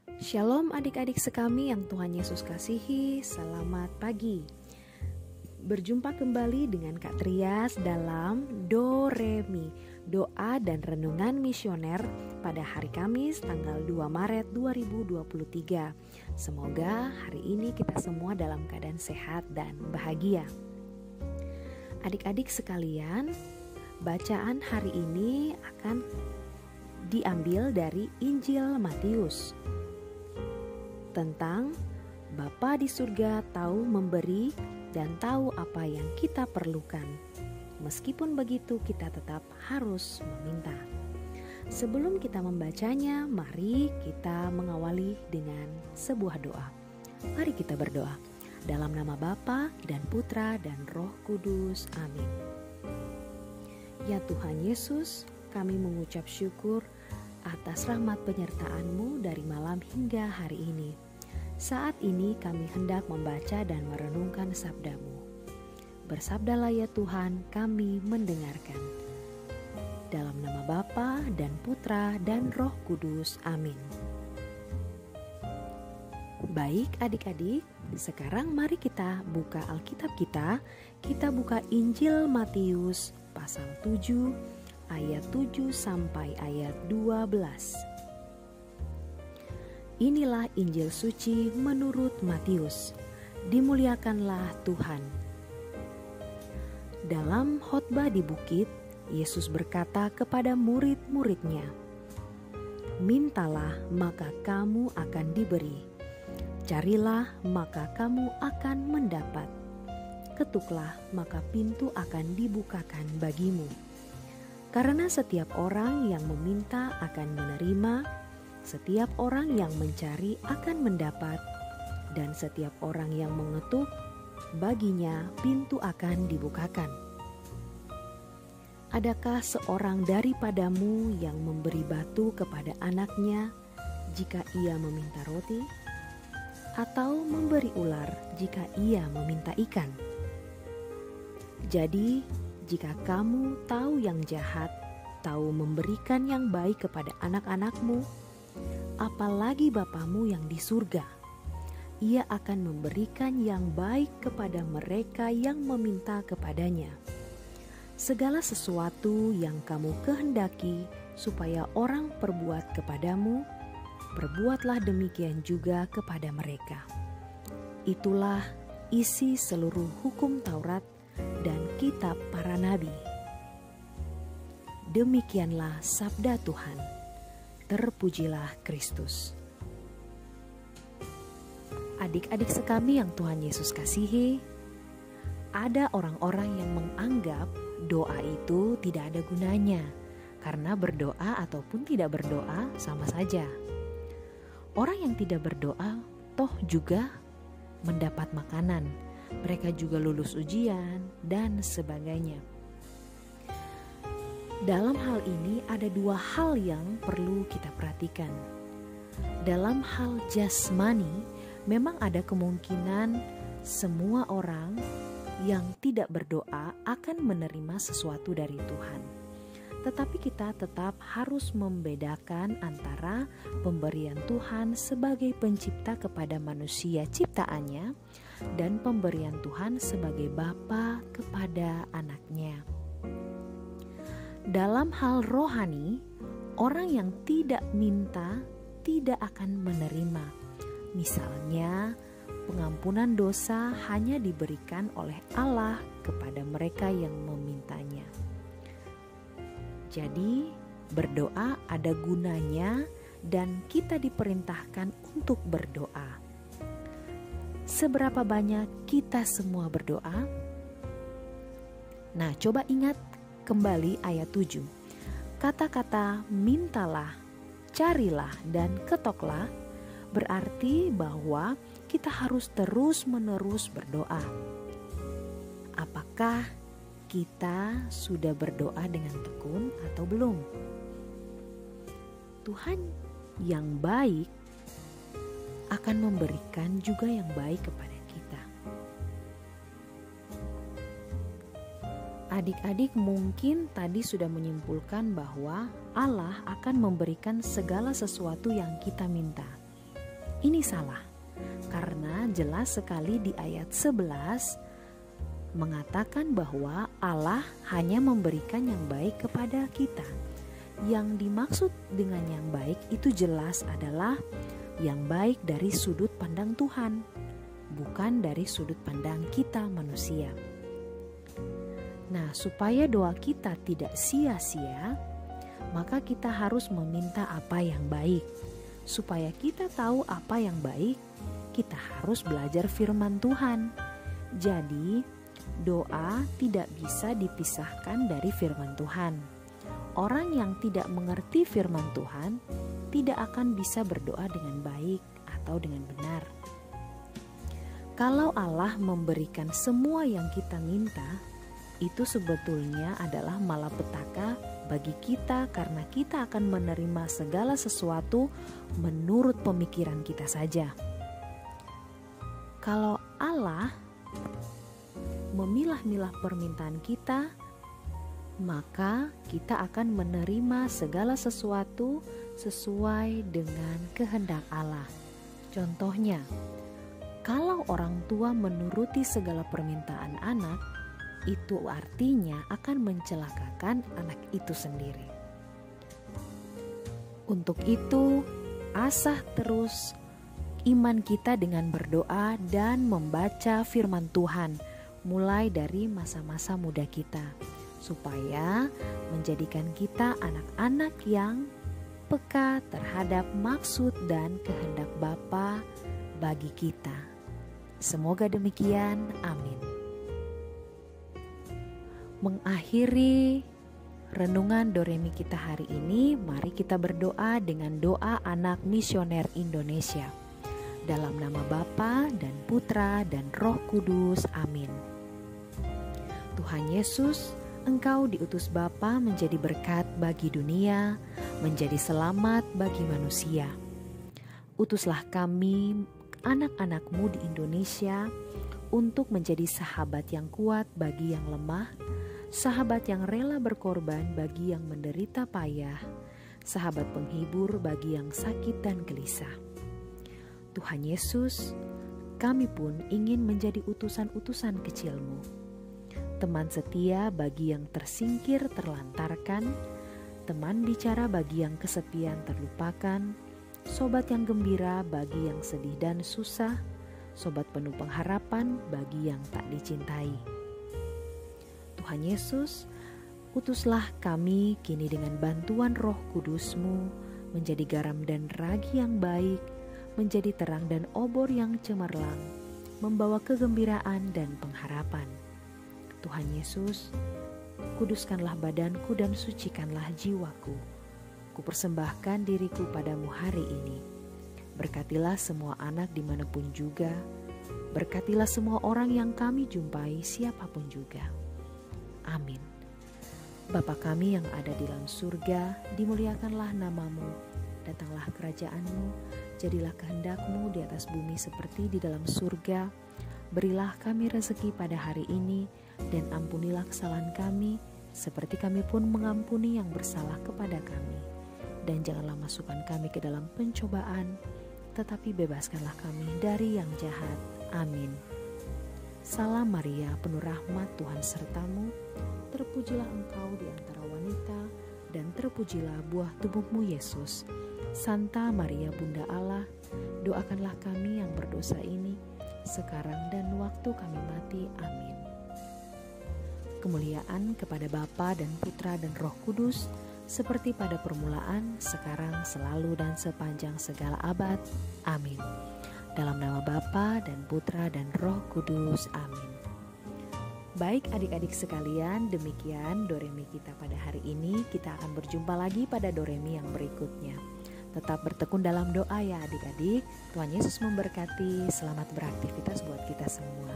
Shalom adik-adik sekami yang Tuhan Yesus kasihi, selamat pagi. Berjumpa kembali dengan Kak Trias dalam Do Re Mi, doa dan renungan misioner pada hari Kamis tanggal 2 Maret 2023. Semoga hari ini kita semua dalam keadaan sehat dan bahagia. Adik-adik sekalian, bacaan hari ini akan diambil dari Injil Matius tentang Bapa di surga tahu memberi dan tahu apa yang kita perlukan. Meskipun begitu, kita tetap harus meminta. Sebelum kita membacanya, mari kita mengawali dengan sebuah doa. Mari kita berdoa. Dalam nama Bapa dan Putra dan Roh Kudus. Amin. Ya Tuhan Yesus, kami mengucap syukur atas rahmat penyertaan-Mu dari malam hingga hari ini. Saat ini kami hendak membaca dan merenungkan sabda-Mu. Bersabdalah ya Tuhan, kami mendengarkan. Dalam nama Bapa dan Putra dan Roh Kudus. Amin. Baik adik-adik, sekarang mari kita buka Alkitab kita. Kita buka Injil Matius pasal 7 ayat 7 sampai ayat 12. Inilah Injil suci menurut Matius. Dimuliakanlah Tuhan. Dalam khotbah di bukit, Yesus berkata kepada murid-muridnya, "Mintalah maka kamu akan diberi. Carilah maka kamu akan mendapat. Ketuklah maka pintu akan dibukakan bagimu. Karena setiap orang yang meminta akan menerima, setiap orang yang mencari akan mendapat, dan setiap orang yang mengetuk, baginya pintu akan dibukakan. Adakah seorang daripadamu yang memberi batu kepada anaknya jika ia meminta roti? Atau memberi ular jika ia meminta ikan? Jadi, jika kamu tahu yang jahat, tahu memberikan yang baik kepada anak-anakmu, apalagi Bapamu yang di surga, Ia akan memberikan yang baik kepada mereka yang meminta kepadanya. Segala sesuatu yang kamu kehendaki supaya orang perbuat kepadamu, perbuatlah demikian juga kepada mereka. Itulah isi seluruh hukum Taurat dan kitab para nabi." Demikianlah sabda Tuhan. Terpujilah Kristus. Adik-adik sekami yang Tuhan Yesus kasihi, ada orang-orang yang menganggap doa itu tidak ada gunanya, karena berdoa ataupun tidak berdoa sama saja. Orang yang tidak berdoa toh juga mendapat makanan, mereka juga lulus ujian dan sebagainya. Dalam hal ini ada dua hal yang perlu kita perhatikan. Dalam hal jasmani, memang ada kemungkinan semua orang yang tidak berdoa akan menerima sesuatu dari Tuhan. Tetapi kita tetap harus membedakan antara pemberian Tuhan sebagai pencipta kepada manusia ciptaannya dan pemberian Tuhan sebagai Bapa kepada anaknya. Dalam hal rohani, orang yang tidak minta tidak akan menerima. Misalnya, pengampunan dosa hanya diberikan oleh Allah kepada mereka yang memintanya. Jadi, berdoa ada gunanya dan kita diperintahkan untuk berdoa. Seberapa banyak kita semua berdoa? Nah, coba ingat kembali ayat 7. Kata-kata mintalah, carilah, dan ketoklah berarti bahwa kita harus terus-menerus berdoa. Apakah kita sudah berdoa dengan tekun atau belum? Tuhan yang baik akan memberikan juga yang baik kepada kita. Adik-adik mungkin tadi sudah menyimpulkan bahwa Allah akan memberikan segala sesuatu yang kita minta. Ini salah, karena jelas sekali di ayat 11 mengatakan bahwa Allah hanya memberikan yang baik kepada kita. Yang dimaksud dengan yang baik itu jelas adalah yang baik dari sudut pandang Tuhan, bukan dari sudut pandang kita manusia. Nah, supaya doa kita tidak sia-sia, maka kita harus meminta apa yang baik. Supaya kita tahu apa yang baik, kita harus belajar firman Tuhan. Jadi, doa tidak bisa dipisahkan dari firman Tuhan. Orang yang tidak mengerti firman Tuhan tidak akan bisa berdoa dengan baik atau dengan benar. Kalau Allah memberikan semua yang kita minta, itu sebetulnya adalah malapetaka bagi kita karena kita akan menerima segala sesuatu menurut pemikiran kita saja. Kalau Allah memilah-milah permintaan kita, maka kita akan menerima segala sesuatu sesuai dengan kehendak Allah. Contohnya, kalau orang tua menuruti segala permintaan anak, itu artinya akan mencelakakan anak itu sendiri. Untuk itu, asah terus iman kita dengan berdoa dan membaca firman Tuhan mulai dari masa-masa muda kita, supaya menjadikan kita anak-anak yang peka terhadap maksud dan kehendak Bapa bagi kita. Semoga demikian, amin. Mengakhiri renungan Doremi kita hari ini, mari kita berdoa dengan doa anak misioner Indonesia. Dalam nama Bapa dan Putra dan Roh Kudus, amin. Tuhan Yesus, Engkau diutus Bapa menjadi berkat bagi dunia, menjadi selamat bagi manusia. Utuslah kami, anak-anak-Mu di Indonesia, untuk menjadi sahabat yang kuat bagi yang lemah, sahabat yang rela berkorban bagi yang menderita payah, sahabat penghibur bagi yang sakit dan gelisah. Tuhan Yesus, kami pun ingin menjadi utusan-utusan kecil-Mu, teman setia bagi yang tersingkir terlantarkan, teman bicara bagi yang kesepian terlupakan, sobat yang gembira bagi yang sedih dan susah, sobat penuh pengharapan bagi yang tak dicintai. Tuhan Yesus, utuslah kami kini dengan bantuan Roh Kudus-Mu menjadi garam dan ragi yang baik, menjadi terang dan obor yang cemerlang, membawa kegembiraan dan pengharapan. Tuhan Yesus, kuduskanlah badanku dan sucikanlah jiwaku. Kupersembahkan diriku padamu hari ini. Berkatilah semua anak dimanapun juga. Berkatilah semua orang yang kami jumpai siapapun juga. Amin. Bapa kami yang ada di dalam surga, dimuliakanlah nama-Mu. Datanglah kerajaan-Mu, jadilah kehendak-Mu di atas bumi seperti di dalam surga. Berilah kami rezeki pada hari ini, dan ampunilah kesalahan kami, seperti kami pun mengampuni yang bersalah kepada kami. Dan janganlah masukkan kami ke dalam pencobaan, tetapi bebaskanlah kami dari yang jahat. Amin. Salam Maria, penuh rahmat, Tuhan sertamu. Terpujilah engkau di antara wanita, dan terpujilah buah tubuhmu Yesus. Santa Maria Bunda Allah, doakanlah kami yang berdosa ini, sekarang dan waktu kami mati. Amin. Kemuliaan kepada Bapa dan Putra dan Roh Kudus, seperti pada permulaan, sekarang, selalu, dan sepanjang segala abad. Amin. Dalam nama Bapa dan Putra dan Roh Kudus. Amin. Baik adik-adik sekalian, demikian Doremi kita pada hari ini. Kita akan berjumpa lagi pada Doremi yang berikutnya. Tetap bertekun dalam doa ya adik-adik. Tuhan Yesus memberkati. Selamat beraktivitas buat kita semua.